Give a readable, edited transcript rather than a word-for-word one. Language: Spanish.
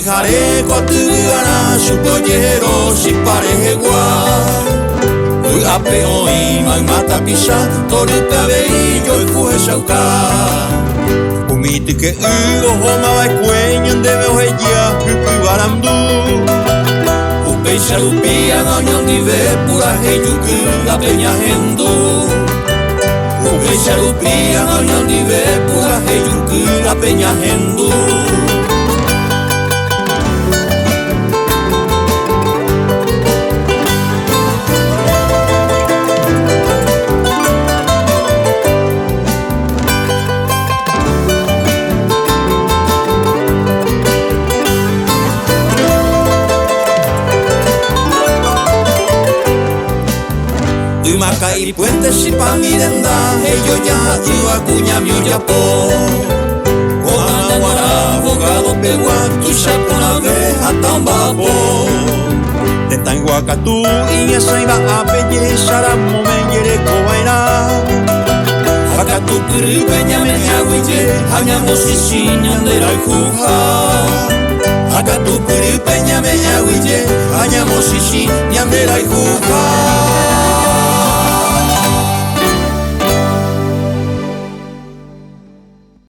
Jare koatugara Shukojero shiparewa Ape oi mata pisha Torutavei joiku heshauka Umituke homa vai kwenyen deve hoeja Hukuvaramdu Upeixa rupia ganham de ver Pura heijuku apeña hendu Upeixa rupia ganham de ver Pura heijuku apeña hendu Makai puente si pa mirenda Ello ya tío acuña mi oyapo Koana guara abogado pegua Tu shapona ve hatambapo Tentan guacatu Iña saiba apeye Saramo menyere kowaira Hakatu kuru peña me aguille Hañamo sisi ñandera y juja Hakatu kuru peña me aguille Hañamo sisi ñandera y juja